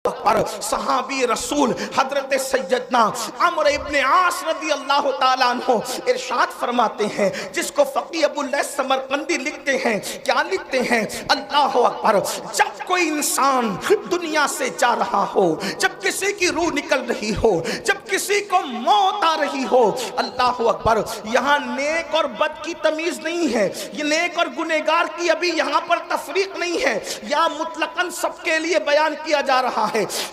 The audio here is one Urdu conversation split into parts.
پر صحابی رسول حضرت سیدنا عمرو ابن عاص رضی اللہ تعالیٰ عنہ ارشاد فرماتے ہیں، جس کو فقیہ ابو اللیث سمرقندی لکھتے ہیں، کیا لکھتے ہیں؟ اللہ اکبر، جب کوئی انسان دنیا سے جا رہا ہو، جب کسی کی روح نکل رہی ہو، جب کسی کو موت آ رہی ہو، اللہ اکبر، یہاں نیک اور بد کی تمیز نہیں ہے، یہ نیک اور گنہگار کی ابھی یہاں پر تفریق نہیں ہے، یا مطلقاً سب کے لیے بیان کیا جا رہا ہے۔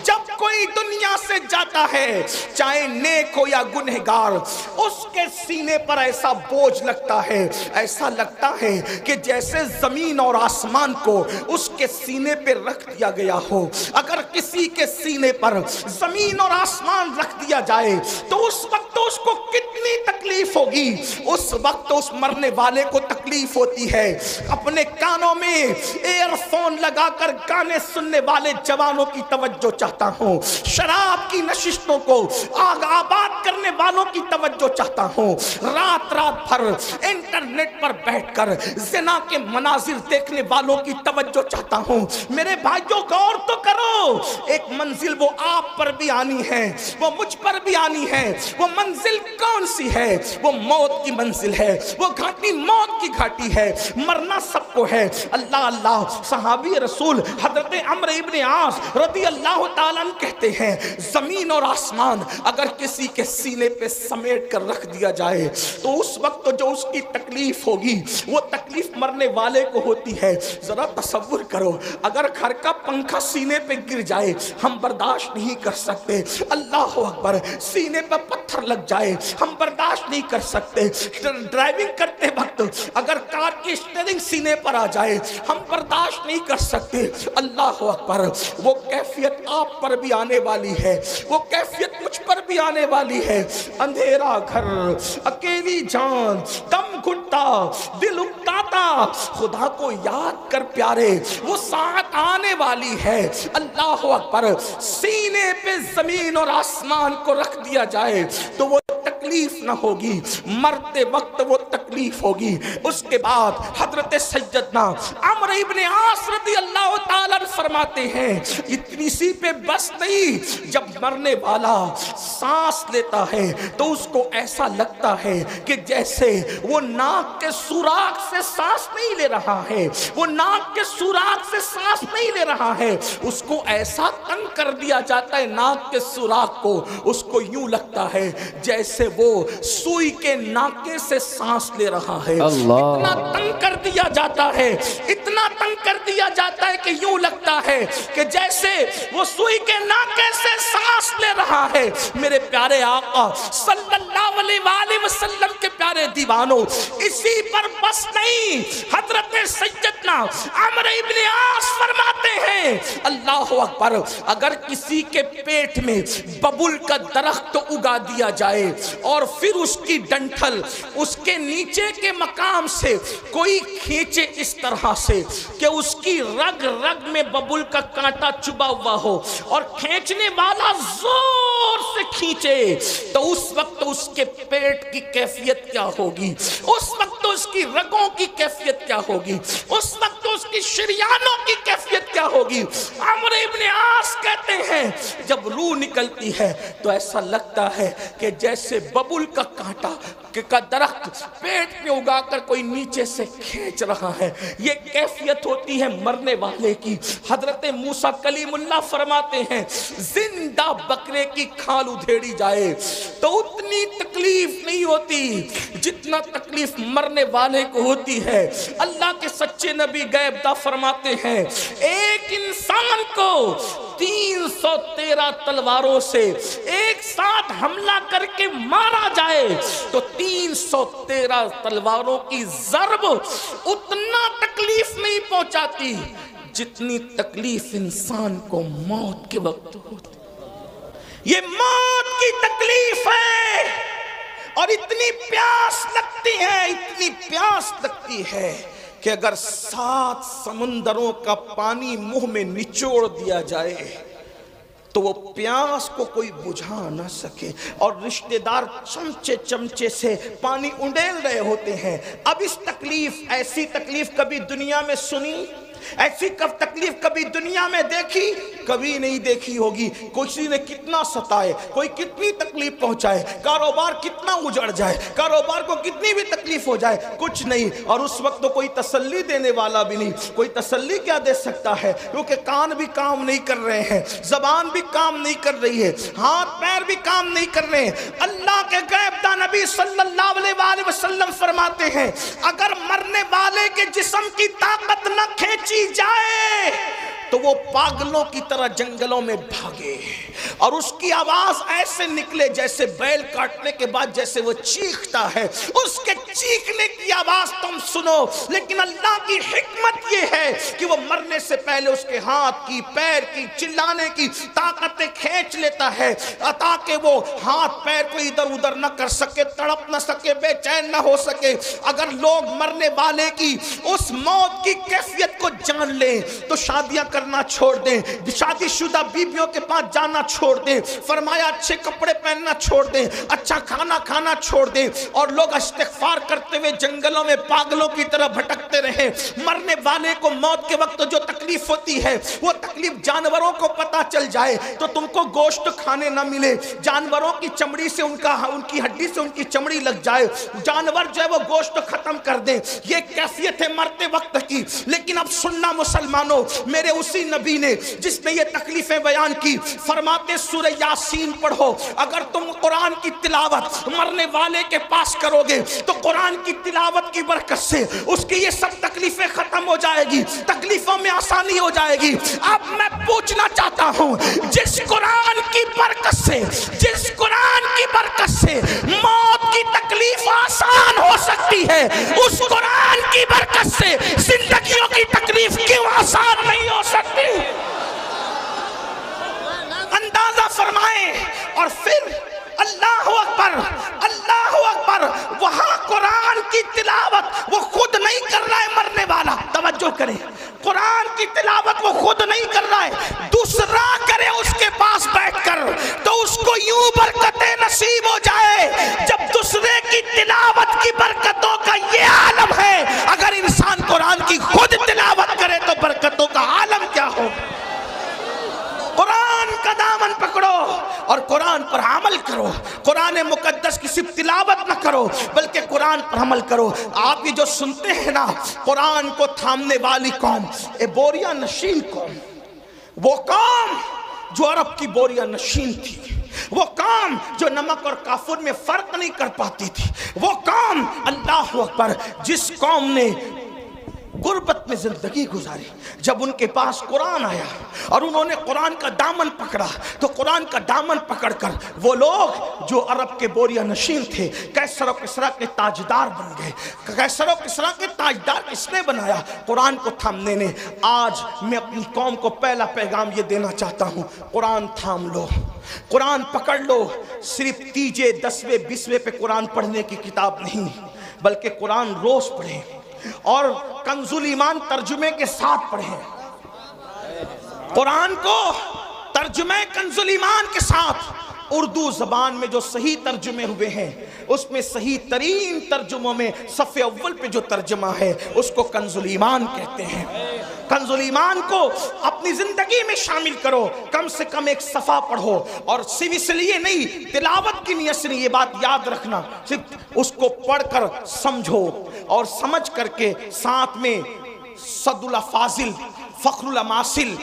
جب کوئی دنیا سے جاتا ہے، چاہے نیک ہو یا گنہگار، اس کے سینے پر ایسا بوجھ لگتا ہے، ایسا لگتا ہے کہ جیسے زمین اور آسمان کو اس کے سینے پہ رکھ دیا گیا ہو۔ اگر کسی کے سینے پر زمین اور آسمان رکھ دیا جائے تو اس وقت اس کو کتنی تکلیف ہوگی، اس وقت اس مرنے والے کو تکلیف ہوتی ہے۔ اپنے کانوں میں ایئر فون لگا کر گانے سننے والے جوانوں کی توجہ چاہتا ہوں، شراب کی نشستوں کو آباد کرنے والوں کی توجہ چاہتا ہوں، رات رات بھر انٹرنیٹ پر بیٹھ کر زنا کے مناظر دیکھنے والوں کی توجہ چاہتا ہوں۔ میرے بھائیوں غور تو کرو، ایک منزل وہ آپ پر بھی آنی ہے، وہ مجھ پر بھی آنی ہے۔ وہ منزل کون سی ہے؟ وہ موت کی منزل ہے، وہ گھاٹی موت کی گھاٹی ہے، مرنا سب کو ہے۔ اللہ اللہ، صحابی رسول حضرت عمرو ابن عاص رضی اللہ تعالیٰ عنہ کہتے ہیں، زمین اور آسمان اگر کسی کے سینے پہ سمیٹ کر رکھ دیا جائے تو اس وقت جو اس کی تکلیف ہوگی وہ تکلیف مرنے والے کو ہوتی ہے۔ ذرا تصور کرو، اگر گھر کا پنکھا سینے پہ گر جائے ہم برداشت نہیں کر سکتے، اللہ اکبر، سینے پہ پتھر لگ جائے ہم برداشت نہیں کر سکتے، ڈرائیونگ کرتے وقت اگر کار کی اسٹیئرنگ سینے پر آ جائے ہم برداشت نہیں کر سکتے۔ اللہ اکبر، وہ کیفیت آپ پر بھی آنے والی ہے، وہ کیفیت مجھ پر بھی آنے والی ہے۔ اندھیرا گھر، اکیلی جان، دم گھٹتا، دل اکتاتا، خدا کو یاد کر پیارے، وہ ساتھ آنے والی ہے۔ اللہ اکبر، سینے پہ زمین اور آسمان کو رکھ دیا جائے تو وہ تکلیف نہ ہوگی، مرتے وقت وہ تکلیف ہوگی۔ اس کے بعد حضرت سیدنا عمرو ابن عاص رضی اللہ تعالیٰ فرماتے ہیں، اتنی سی پہ بس نہیں، جب مرنے والا سانس لیتا ہے تو اس کو ایسا لگتا ہے کہ جیسے وہ ناک کے سوراخ سے سانس نہیں لے رہا ہے، وہ ناک کے سوراخ سے سانس نہیں لے رہا ہے، اس کو ایسا تنگ کر دیا جاتا ہے ناک کے سوراخ کو، اس کو یوں لگتا ہے جیسے وہ سوئی کے ناکے سے سانس لے رہا ہے۔ اتنا تنگ کر دیا جاتا ہے، اتنا تنگ کر دیا جاتا ہے کہ یوں لگتا ہے کہ جیسے وہ سوئی کے ناکے سے سانس لے رہا ہے۔ میرے پیارے آقا صلی اللہ علیہ وآلہ وسلم کے پیارے دیوانوں، اسی پر بس نہیں، حضرت سیدنا عمرو ابن عاص فرماتے ہیں، اللہ اکبر، اگر کسی کے پیٹ میں ببل کا درخت اگا دیا جائے اور پھر اس کی ڈنٹھل اس کے نیچے کے مقام سے کوئی کھینچے اس طرح سے کہ اس کی رگ رگ میں ببل کا کانٹا چبا ہوا ہو اور کھینچنے والا زور سے کھینچے تو اس وقت اس کے پیٹ کی کیفیت کیا ہوگی، اس وقت اس کی رگوں کی کیفیت کیا ہوگی، اس وقت اس کی شریانوں کی کیفیت کیا ہوگی۔ عمرو ابن عاص کہتے ہیں جب روح نکلتی ہے تو ایسا لگتا ہے کہ جیسے ببل کا کانٹا کا درخت پیٹ میں اگا کر کوئی نیچے سے کھینچ رہا ہے، یہ کیفیت ہوتی ہے مرنے والے کی۔ حضرت موسیٰ کلیم اللہ فرماتے ہیں، زندہ بکرے کی کھال ادھیڑی جائے تو اتنی تکلیف نہیں ہوتی جتنا تکلیف مرنے والے کو ہوتی ہے۔ اللہ کے سچے نبی غیب داں فرماتے ہیں، ایک انسان کو 313 تلواروں سے ایک ساتھ حملہ کر کے مارا جائے تو 313 تلواروں کی ضرب اتنا تکلیف نہیں پہنچاتی جتنی تکلیف انسان کو موت کے وقت ہوتی۔ یہ موت کی تکلیف ہے اور اتنی پیاس لگتی ہے، اتنی پیاس لگتی ہے کہ اگر 7 سمندروں کا پانی منہ میں نچوڑ دیا جائے تو وہ پیاس کو کوئی بجھا نہ سکے، اور رشتہ دار چمچے چمچے سے پانی انڈیل رہے ہوتے ہیں۔ اب اس تکلیف، ایسی تکلیف کبھی دنیا میں سنی؟ ایسی تکلیف کبھی دنیا میں دیکھی؟ کبھی نہیں دیکھی ہوگی. کسی نے کتنا ستائے, کوئی کتنی تکلیف پہنچائے, کاروبار کتنا اجڑ جائے, کاروبار کو کتنی بھی تکلیف ہو جائے, کچھ نہیں. اور اس وقت تو کوئی تسلی دینے والا بھی نہیں. کوئی تسلی کیا دے سکتا ہے؟ کیونکہ کان بھی کام نہیں کر رہے ہیں, زبان بھی کام نہیں کر رہی ہے, ہاتھ پیر بھی کام نہیں کر رہے ہیں. اللہ کے غیب داں نبی صلی اللہ علیہ وآلہ وسلم فرماتے ہیں اگر مرنے والے کے جسم کی طاقت نہ کھینچی جائے تو وہ پاگلوں کی طرح جنگلوں میں بھاگے, اور اس کی آواز ایسے نکلے جیسے بیل کاٹنے کے بعد جیسے وہ چیختا ہے. اس کے چیخنے کی آواز تم سنو, لیکن اللہ کی حکمت یہ ہے کہ وہ مرنے سے پہلے اس کے ہاتھ کی, پیر کی, چلانے کی طاقتیں کھینچ لیتا ہے تاکہ وہ ہاتھ پیر کو ادھر ادھر نہ کر سکے, تڑپ نہ سکے, بے چین نہ ہو سکے. اگر لوگ مرنے والے کی اس موت کی کیفیت کو جان لیں تو شادیاں کرنا چھوڑ دیں, شادی شدہ بیویوں کے پاس جانا چھوڑ دیں. فرمایا اچھے کپڑے پہننا چھوڑ دیں, اچھا کھانا کھانا چھوڑ دیں, اور لوگ استغفار کرتے ہوئے جنگلوں میں پاگلوں کی طرح بھٹکتے رہیں. مرنے والے کو موت کے وقت جو تکلیف ہوتی ہے وہ تکلیف جانوروں کو پتہ چل جائے تو تم کو گوشت کھانے نہ ملے, جانوروں کی چمڑی سے ان کی ہڈی سے ان کی چمڑی لگ جائے, جانور جو ہے وہ گوشت ختم کر دیں. یہ کیفیت ہے مرتے وقت کی. لیکن اب سننا مسلمانوں, میرے اسی نبی نے جس نے یہ تکلیفیں بیان کی فرماتے سورہ یاسین پڑھو. اگر تم قرآن کی تلاوت مرنے والے کے پاس کرو گے تو قرآن کی تلاوت کی برکت سے اس کی یہ سب تکلیفیں ختم ہو جائے گی, تکلیفوں میں آسانی ہو جائے گی. اب میں پوچھنا چاہتا ہوں, جس قرآن کی برکت سے, جس قرآن کی برکت سے موت کی تکلیف آسان ہو سکتی ہے, اس قرآن کی برکت سے زندگیوں کی تکلیف کیوں آسان نہیں ہو سکتی؟ اندازہ فرمائیں. اور پھر اللہ اکبر, اللہ اکبر, وہاں قرآن کی تلاوت وہ خود نہیں کر رہا ہے مرنے والا, توجہ کریں, قرآن کی تلاوت وہ خود نہیں کر رہا ہے, دوسرا کرے اس کے پاس بیٹھ کر تو اس کو یوں برکتیں نصیب ہو جائے. جب دوسرے کی تلاوت کی برکتوں کا یہ عالم ہے, اگر انسان قرآن کی خود تلاوت کرے تو برکتوں کا عالم کیا ہو. قرآن کا دامن پکڑو اور قرآن پر عمل کرو. قرآن مقدس کی صرف تلاوت نہ کرو بلکہ قرآن پر عمل کرو. آپ یہ جو سنتے ہیں نا, قرآن کو تھامنے والی قوم, بوریا نشین قوم, وہ قوم جو عرب کی بوریا نشین تھی, وہ قوم جو نمک اور کافور میں فرق نہیں کر پاتی تھی, وہ قوم, اللہ اکبر, جس قوم نے غربت میں زندگی گزاری, جب ان کے پاس قرآن آیا اور انہوں نے قرآن کا دامن پکڑا تو قرآن کا دامن پکڑ کر وہ لوگ جو عرب کے بوریا نشین تھے کیسر و کسریٰ کے تاجدار بن گئے. کیسر و کسریٰ کے تاجدار کس نے بنایا؟ قرآن کو تھامنے نے. آج میں اپنی قوم کو پہلا پیغام یہ دینا چاہتا ہوں, قرآن تھام لو, قرآن پکڑ لو. صرف تیجے, دسویں, 20ویں پہ قرآن پڑھنے کی کتاب نہیں بلکہ قرآن روز پڑھیں اور کنز الایمان ترجمے کے ساتھ پڑھیں. قرآن کو ترجمہ کنز الایمان کے ساتھ, اردو زبان میں جو صحیح ترجمے ہوئے ہیں اس میں صحیح ترین ترجموں میں صفحے اول پہ جو ترجمہ ہے اس کو کنز الایمان کہتے ہیں. کنز الایمان کو اپنی زندگی میں شامل کرو, کم سے کم ایک صفحہ پڑھو, اور صرف اس لیے نہیں, تلاوت کی نیت سے نہیں, یہ بات یاد رکھنا, صرف اس کو پڑھ کر سمجھو اور سمجھ کر کے ساتھ میں صد اللہ فاضل, فخر الاماثل,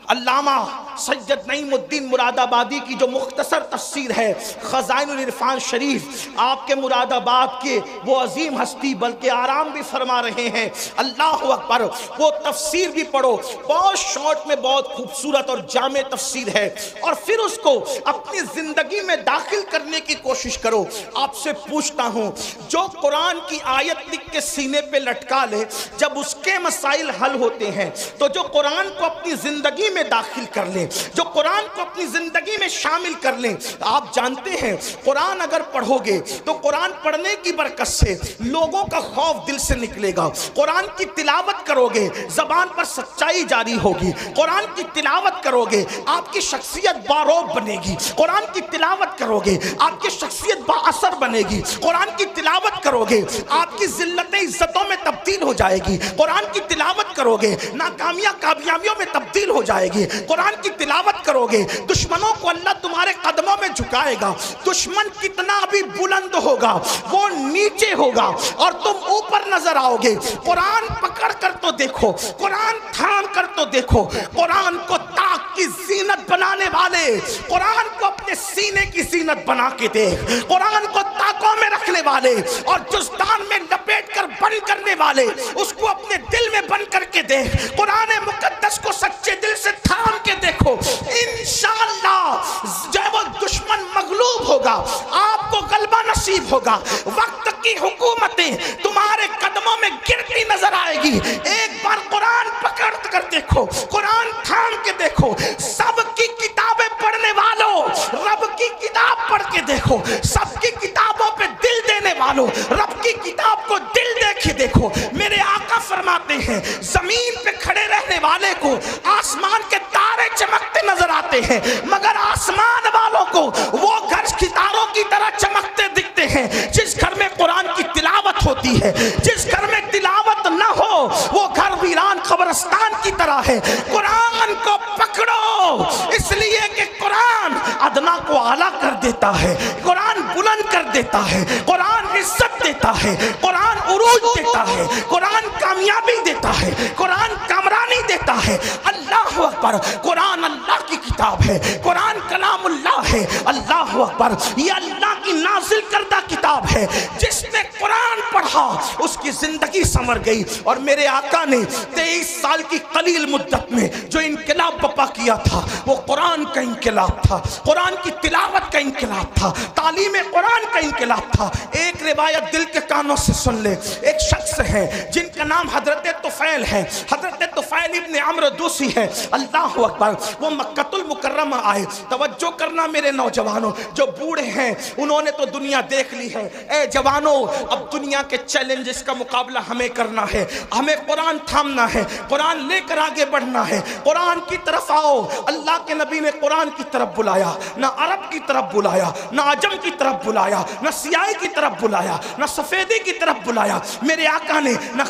علامہ سید نعیم الدین مراد آبادی کی جو مختصر تفسیر ہے خزائن العرفان شریف, آپ کے مراد آباد کے وہ عظیم ہستی بلکہ آرام بھی فرما رہے ہیں, اللہ اکبر, وہ تفسیر بھی پڑھو, بہت شارٹ میں بہت خوبصورت اور جامع تفسیر ہے, اور پھر اس کو اپنی زندگی میں داخل کرنے کی کوشش کرو. آپ سے پوچھتا ہوں, جو قرآن کی آیت لکھ کے سینے پہ لٹکا لے, جب اس کے مسائل حل ہوتے ہیں تو جو قرآن کو اپنی زندگی میں داخل کر لے, جو قرآن کو اپنی زندگی میں شامل کر لیں. آپ جانتے ہیں قرآن اگر پڑھو گے تو قرآن پڑھنے کی برکت سے لوگوں کا خوف دل سے نکلے گا. قرآن کی تلاوت کرو گے زبان پر سچائی جاری ہوگی. قرآن کی تلاوت کرو گے آپ کی شخصیت باروب بنے گی. قرآن کی تلاوت کرو گے آپ کی شخصیت با اثر بنے گی. قرآن کی تلاوت کرو گے آپ کی ذلتیں عزتوں میں تبدیل ہو جائے گی. قرآن کی تلاوت کرو گے ناکامیاں کامیابیوں میں تبدیل ہو جائے گی. قرآن کی تلاوت کرو گے دشمنوں کو اللہ تمہارے قدموں میں جھکائے گا. دشمن کتنا بھی بلند ہوگا وہ نیچے ہوگا اور تم اوپر نظر آؤ گے. قرآن پکڑ کر تو دیکھو, قرآن تھام کر تو دیکھو. قرآن کو طاق کی زینت بنانے والے, قرآن کو اپنے سینے کی زینت بنا کے دیکھ. قرآن کو طاقوں میں رکھنے والے اور جزدان میں لپیٹ کر بند کرنے والے, اس کو اپنے دل میں بند کر کے دیکھ. قرآن مقدس کو سچے دل سے تھام کے دیکھو. انشاءاللہ جب وہ دشمن مغلوب ہوگا آپ کو غلبہ نصیب ہوگا. وقت کی حکومتیں تمہارے قدموں میں گرتی نظر آئے گی. ایک بار قرآن پکڑ کر دیکھو, قرآن تھام کے دیکھو. سب کی کتابیں پڑھنے والوں رب کی کتاب پڑھ کے دیکھو. سب کی کتابوں پہ دل دینے والوں رب کی کتاب کو دل دے کے دیکھو. میرے آقا فرماتے ہیں زمین پہ کھڑے رہنے والے کو آسمان کے تارے چمکتے نظر آتے ہیں مگر آسمان والوں کو وہ گھر ستاروں کی طرح چمکتے دکھتے ہیں جس گھر میں قرآن کی تلاوت ہوتی ہے. جس گھر میں تلاوت نہ ہو وہ گھر ویران قبرستان کی طرح ہے. قرآن کو پکڑو اس لیے کہ قرآن ادنا کو اعلیٰ کر دیتا ہے. قرآن بلند کر دیتا ہے. قرآن عزت دیتا ہے. قرآن عروج دیتا ہے. قرآن کامیابی دیتا ہے. قرآن کامرانی دیتا ہے. اللہ اکبر. قرآن اللہ کی کتاب ہے. قرآن کلام اللہ ہے. اللہ اکبر. یہ اللہ کی نازل کردہ کتاب ہے. جس نے قرآن پڑھا اس کی زندگی سنور گئی. اور میرے آقا نے 23 سال کی قلیل مدت میں جو انقلاب بپا کیا تھا وہ قرآن کا انقلاب تھا. قرآن کی تلاوت کا انقلاب تھا. تعلیم قرآن کا انقلاب تھا. ایک روایت دل کے کانوں سے سن لے. ایک شخص ہے جن کا نام حضرت طفیل ہے. حضرت طفیل ابن عمرو دوسی ہے. اللہ اکبر. وہ مکہ المکرمہ آئے. توجہ کرنا میرے نوجوانوں, جو بوڑھے ہیں انہوں نے تو دنیا دیکھ لی ہے. اے جوانوں اب دنیا کے چیلنجز کا مقابلہ ہمیں کرنا ہے. ہمیں قرآن تھامنا ہے. قرآن لے کر آگے بڑھنا ہے. قرآن کی طرف آؤ. اللہ کے نبی نے قرآن کی طرف بلایا, نہ عرب کی طرف بلایا, نہ عجم کی طرف بلایا, نہ سیاہی کی طرف بلایا, نہ سفیدی کی طرف بلایا. میرے آقا نے نہ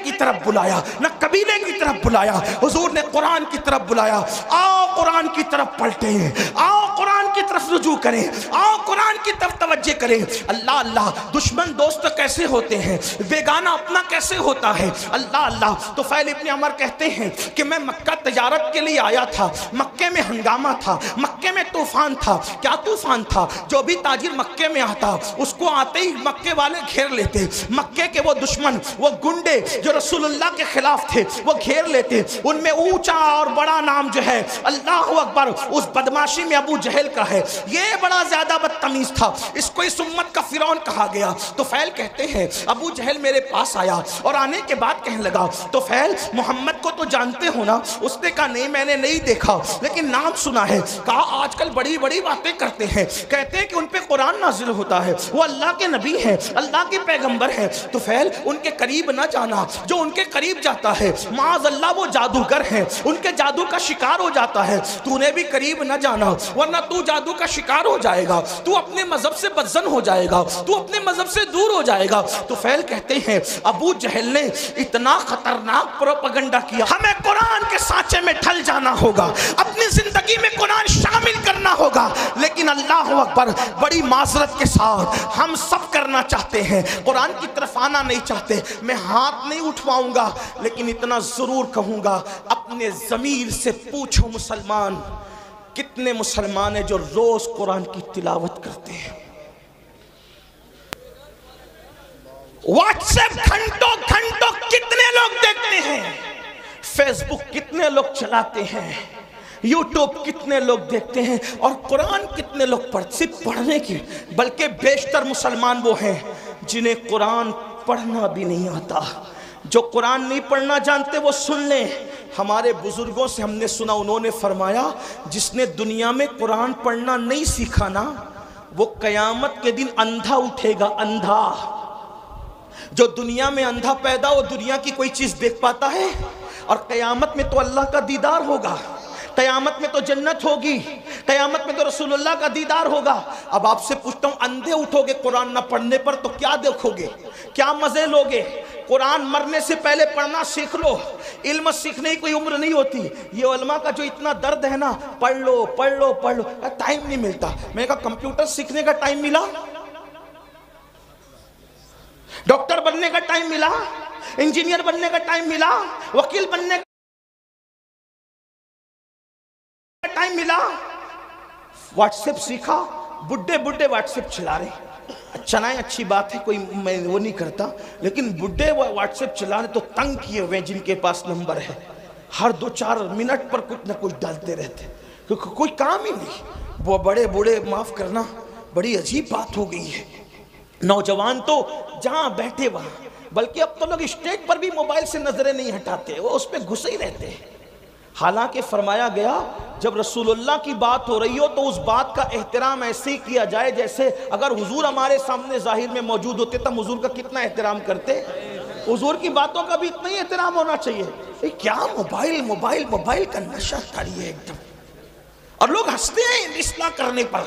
کی طرف بلایا نہ قبیلے کی طرف بلایا. حضور نے قرآن کی طرف بلایا. آؤ قرآن کی طرف پلٹیں, آؤ قرآن کی طرف رجوع کریں, آؤ قرآن کی طرف توجہ کریں. اللہ اللہ. دشمن دوست کیسے ہوتے ہیں, بیگانہ اپنا کیسے ہوتا ہے. اللہ اللہ. طفیل ابن عمر کہتے ہیں کہ میں مکہ تجارت کے لیے آیا تھا. مکے میں ہنگامہ تھا, مکے میں طوفان تھا. کیا طوفان تھا؟ جو بھی تاجر مکے میں آتا اس کو آتے ہی مکے والے گھیر لیتے. مکے کے وہ دشمن, وہ گنڈے جو رسول اللہ کے خلاف تھے وہ گھیر لیتے. ان میں اونچا اور بڑا نام جو ہے اللہ اکبر اس بدماشی میں ابو جہل کا ہے. یہ بڑا زیادہ بدتمیز تھا. اس کو اس امت کا فرعون کہا گیا. طفیل کہتے ہیں ابو جہل میرے پاس آیا اور آنے کے بعد کہنے لگا طفیل محمد کو تو جانتے ہو نا؟ اس نے کہا نہیں میں نے نہیں دیکھا لیکن نام سنا ہے. کہا آج کل بڑی بڑی باتیں کرتے ہیں, کہتے ہیں کہ ان پہ قرآن نازل ہوتا ہے, وہ اللہ کے نبی ہیں, اللہ کے پیغمبر ہیں. طفیل ان کے قریب نہ جانا. جو ان کے قریب جاتا ہے معاذ اللہ وہ جادوگر ہیں, ان کے جادو کا شکار ہو جاتا ہے. تو نے بھی قریب نہ جانا ورنہ تو جادو کا شکار ہو جائے گا, تو اپنے مذہب سے بدزن ہو جائے گا, تو اپنے مذہب سے دور ہو جائے گا. طفیل کہتے ہیں ابو جہل نے اتنا خطرناک پروپیگنڈا کیا. ہمیں قرآن کے سانچے میں ڈھل جانا ہوگا, اپنی زندگی میں قرآن شامل کرنا ہوگا. لیکن اللہ اکبر بڑی معذرت کے ساتھ ہم سب کرنا چاہتے ہیں, قرآن کی طرف آنا نہیں چاہتے. میں ہاتھ نہیں اٹھواؤں گا لیکن اتنا ضرور کہوں گا اپنے ضمیر سے پوچھو مسلمان کتنے مسلمان ہیں جو روز قرآن کی تلاوت کرتے ہیں. واٹس ایپ گھنٹوں گھنٹوں کتنے لوگ دیکھتے ہیں, فیس بک کتنے لوگ چلاتے ہیں, یوٹیوب کتنے لوگ دیکھتے ہیں, اور قرآن کتنے لوگ صرف پڑھنے کی بلکہ بیشتر مسلمان وہ ہیں جنہیں قرآن پڑھنا بھی نہیں آتا. جو قرآن نہیں پڑھنا جانتے وہ سن لیں, ہمارے بزرگوں سے ہم نے سنا، انہوں نے فرمایا جس نے دنیا میں قرآن پڑھنا نہیں سیکھا نا، وہ قیامت کے دن اندھا اٹھے گا، اندھا۔ جو دنیا میں اندھا پیدا ہو، دنیا کی کوئی چیز دیکھ پاتا ہے؟ اور قیامت میں تو اللہ کا دیدار ہوگا، قیامت میں تو جنت ہوگی، قیامت میں تو رسول اللہ کا دیدار ہوگا۔ اب آپ سے پوچھتا ہوں، اندھے اٹھو گے قرآن نہ پڑھنے پر تو کیا دیکھو گے، کیا مزے لوگے؟ قرآن مرنے سے پہلے پڑھنا سیکھ لو، علم سیکھنے کی کوئی عمر نہیں ہوتی۔ یہ علماء کا جو اتنا درد ہے نا، پڑھ لو پڑھ لو پڑھ لو، ٹائم نہیں ملتا۔ میں نے کہا کمپیوٹر سیکھنے کا ٹائم ملا، ڈاکٹر بننے کا ٹائم ملا، انجینئر بننے کا ٹائم ملا، وکیل بننے کا ٹائم ملا؟ واٹس ایپ سیکھا، بڈھے بڈھے واٹس ایپ چلا رہے، چلائیں اچھی بات ہے، کوئی میں وہ نہیں کرتا، لیکن بڈھے واٹس ایپ چلا رہے تو تنگ کیے ہوئے جن کے پاس نمبر ہے، ہر 2-4 منٹ پر کچھ نہ کچھ ڈالتے رہتے، کیونکہ کوئی کام ہی نہیں۔ وہ بڑے بوڑھے، معاف کرنا، بڑی عجیب بات ہو گئی ہے۔ نوجوان تو جہاں بیٹھے وہاں، بلکہ اب تو لوگ اسٹیج پر بھی موبائل سے نظریں نہیں ہٹاتے، وہ اس پہ گھسے ہی رہتے ہیں۔ حالانکہ فرمایا گیا جب رسول اللہ کی بات ہو رہی ہو تو اس بات کا احترام ایسے ہی کیا جائے جیسے اگر حضور ہمارے سامنے ظاہر میں موجود ہوتے تو ہم حضور کا کتنا احترام کرتے۔ حضور کی باتوں کا بھی اتنا ہی احترام ہونا چاہیے۔ کیا موبائل موبائل موبائل کا نشہ تاری ہے ایک دم، اور لوگ ہنستے ہیں اصلاح کرنے پر۔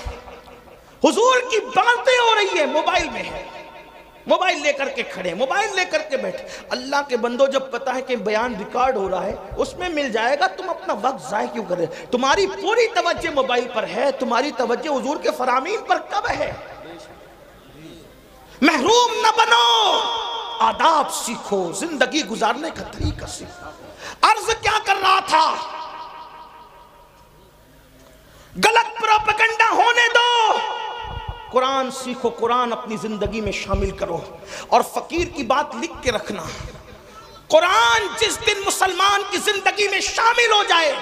حضور کی باتیں ہو رہی ہے، موبائل میں ہے، موبائل لے کر کے کھڑے، موبائل لے کر کے بیٹھے۔ اللہ کے بندو، جب پتا ہے کہ بیان ریکارڈ ہو رہا ہے، اس میں مل جائے گا، تم اپنا وقت ضائع کیوں کر رہے؟ تمہاری پوری توجہ موبائل پر ہے، تمہاری توجہ حضور کے فرامین پر کب ہے؟ محروم نہ بنو، آداب سیکھو، زندگی گزارنے کا طریقہ سیکھو۔ عرض کیا کر رہا تھا؟ غلط پروپیگنڈا ہونے دو، قرآن سیکھو، قرآن اپنی زندگی میں شامل کرو۔ اور فقیر کی بات لکھ کے رکھنا، قرآن جس دن مسلمان کی زندگی میں شامل ہو جائے،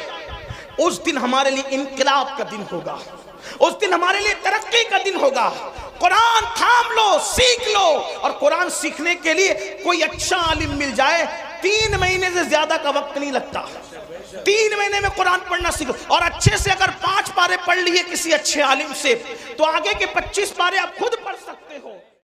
اس دن ہمارے لیے انقلاب کا دن ہوگا، اس دن ہمارے لیے ترقی کا دن ہوگا۔ قرآن تھام لو، سیکھ لو، اور قرآن سیکھنے کے لیے کوئی اچھا عالم مل جائے، 3 مہینے سے زیادہ کا وقت نہیں لگتا، 3 مہینے میں قرآن پڑھنا سیکھو۔ اور اچھے سے اگر 5 پارے پڑھ لیے کسی اچھے عالم سے تو آگے کے 25 پارے آپ خود پڑھ سکتے ہو۔